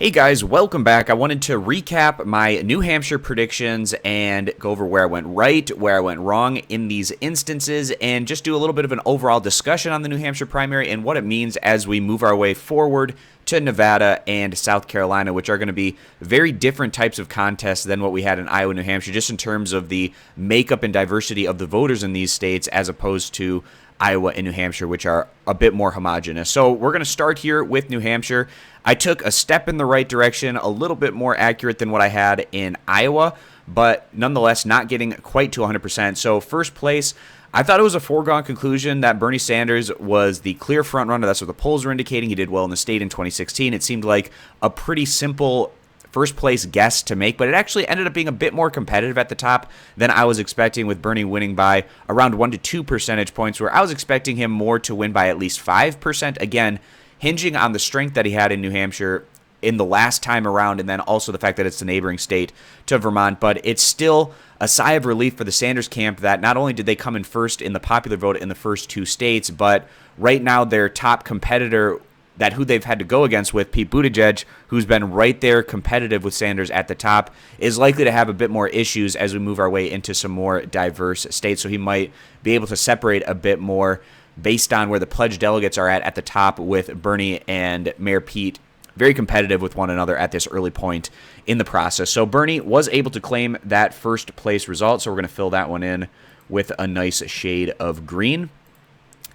Hey guys, welcome back. I wanted to recap my New Hampshire predictions and go over where I went right, where I went wrong in these instances, and just do a little bit of an overall discussion on the New Hampshire primary and what it means as we move our way forward to Nevada and South Carolina, which are going to be very different types of contests than what we had in Iowa and New Hampshire, just in terms of the makeup and diversity of the voters in these states as opposed to Iowa and New Hampshire, which are a bit more homogenous. So we're going to start here with New Hampshire. I took a step in the right direction, a little bit more accurate than what I had in Iowa, but nonetheless not getting quite to 100%. So first place, I thought it was a foregone conclusion that Bernie Sanders was the clear front runner. That's what the polls were indicating. He did well in the state in 2016. It seemed like a pretty simple first place guess to make, but it actually ended up being a bit more competitive at the top than I was expecting, with Bernie winning by around 1 to 2 percentage points, where I was expecting him more to win by at least 5%. Again, hinging on the strength that he had in New Hampshire in the last time around, and then also the fact that it's the neighboring state to Vermont. But it's still a sigh of relief for the Sanders camp that not only did they come in first in the popular vote in the first two states, but right now their top competitor, that who they've had to go against with, Pete Buttigieg, who's been right there competitive with Sanders at the top, is likely to have a bit more issues as we move our way into some more diverse states. So he might be able to separate a bit more based on where the pledged delegates are at the top, with Bernie and Mayor Pete very competitive with one another at this early point in the process. So Bernie was able to claim that first place result, so we're going to fill that one in with a nice shade of green.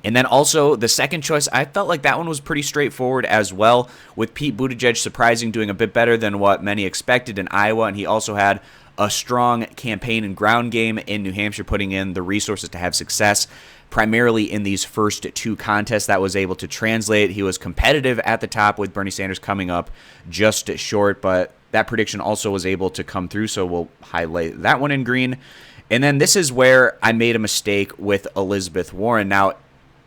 And then also the second choice, I felt like that one was pretty straightforward as well, with Pete Buttigieg surprising, doing a bit better than what many expected in Iowa, and he also had a strong campaign and ground game in New Hampshire, putting in the resources to have success primarily in these first two contests. That was able to translate. He was competitive at the top, with Bernie Sanders coming up just short, but that prediction also was able to come through, so we'll highlight that one in green. And then this is where I made a mistake with Elizabeth Warren. Now,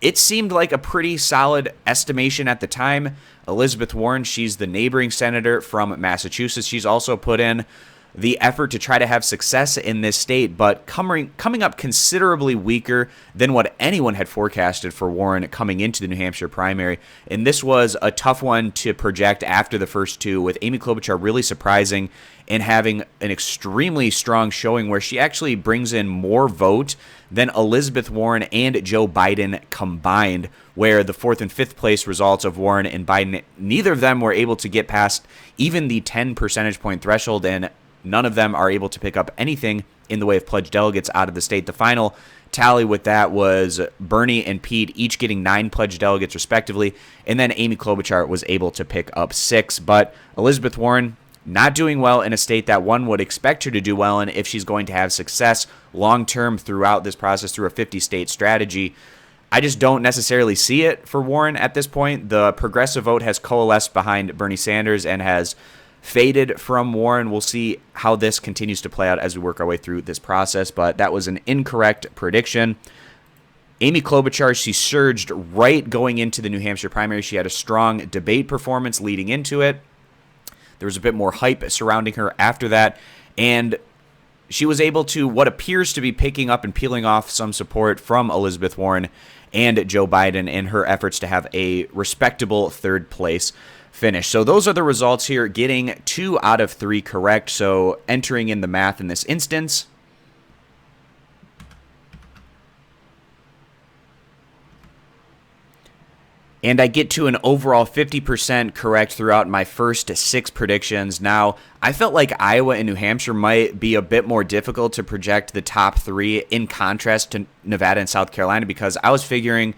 it seemed like a pretty solid estimation at the time. Elizabeth Warren, she's the neighboring senator from Massachusetts. She's also put in the effort to try to have success in this state, but coming up considerably weaker than what anyone had forecasted for Warren coming into the New Hampshire primary. And this was a tough one to project after the first two, with Amy Klobuchar really surprising and having an extremely strong showing where she actually brings in more vote than Elizabeth Warren and Joe Biden combined, where the fourth and fifth place results of Warren and Biden, neither of them were able to get past even the 10 percentage point threshold, and none of them are able to pick up anything in the way of pledged delegates out of the state. The final tally with that was Bernie and Pete each getting 9 pledged delegates respectively, and then Amy Klobuchar was able to pick up 6. But Elizabeth Warren not doing well in a state that one would expect her to do well in if she's going to have success long-term throughout this process through a 50-state strategy. I just don't necessarily see it for Warren at this point. The progressive vote has coalesced behind Bernie Sanders and has faded from Warren. We'll see how this continues to play out as we work our way through this process, but that was an incorrect prediction. Amy Klobuchar, she surged right going into the New Hampshire primary. She had a strong debate performance leading into it. There was a bit more hype surrounding her after that, and she was able to, what appears to be picking up and peeling off some support from Elizabeth Warren and Joe Biden in her efforts to have a respectable third place finish. So those are the results here, getting 2 out of 3 correct. So entering in the math in this instance, and I get to an overall 50% correct throughout my first 6 predictions. Now, I felt like Iowa and New Hampshire might be a bit more difficult to project the top 3 in contrast to Nevada and South Carolina, because I was figuring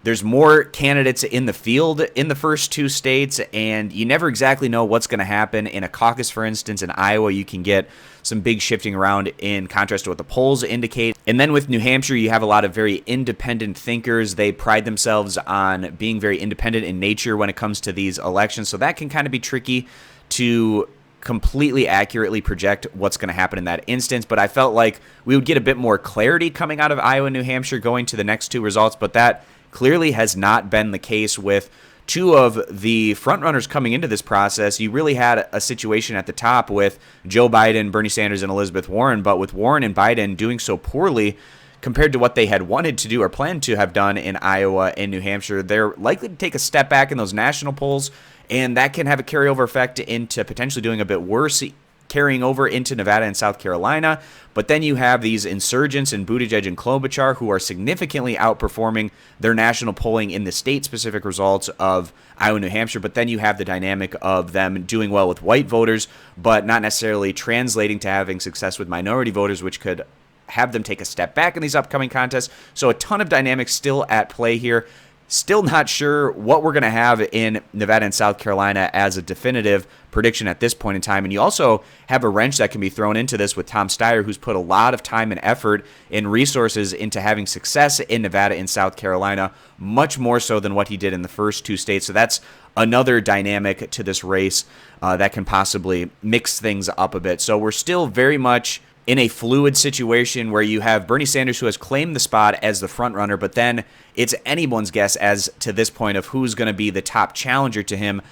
there's more candidates in the field in the first 2 states, and you never exactly know what's going to happen. In a caucus, for instance, in Iowa, you can get some big shifting around in contrast to what the polls indicate. And then with New Hampshire, you have a lot of very independent thinkers. They pride themselves on being very independent in nature when it comes to these elections. So that can kind of be tricky to completely accurately project what's going to happen in that instance. But I felt like we would get a bit more clarity coming out of Iowa and New Hampshire going to the next 2 results, but that clearly has not been the case with 2 of the frontrunners coming into this process. You really had a situation at the top with Joe Biden, Bernie Sanders, and Elizabeth Warren, but with Warren and Biden doing so poorly compared to what they had wanted to do or planned to have done in Iowa and New Hampshire, they're likely to take a step back in those national polls and that can have a carryover effect into potentially doing a bit worse, carrying over into Nevada and South Carolina. But then you have these insurgents in Buttigieg and Klobuchar who are significantly outperforming their national polling in the state-specific results of Iowa and New Hampshire. But then you have the dynamic of them doing well with white voters, but not necessarily translating to having success with minority voters, which could have them take a step back in these upcoming contests. So a ton of dynamics still at play here. Still not sure what we're going to have in Nevada and South Carolina as a definitive prediction at this point in time. And you also have a wrench that can be thrown into this with Tom Steyer, who's put a lot of time and effort and resources into having success in Nevada and South Carolina, much more so than what he did in the first two states. So that's another dynamic to this race that can possibly mix things up a bit. So we're still very much in a fluid situation where you have Bernie Sanders, who has claimed the spot as the front runner, but then it's anyone's guess as to this point of who's going to be the top challenger to him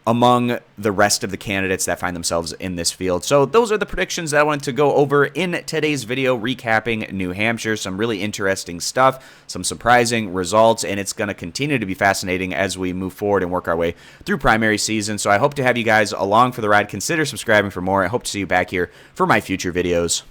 among the rest of the candidates that find themselves in this field. So those are the predictions that I wanted to go over in today's video, recapping New Hampshire. Some really interesting stuff, some surprising results, and it's going to continue to be fascinating as we move forward and work our way through primary season. So I hope to have you guys along for the ride. Consider subscribing for more. I hope to see you back here for my future videos.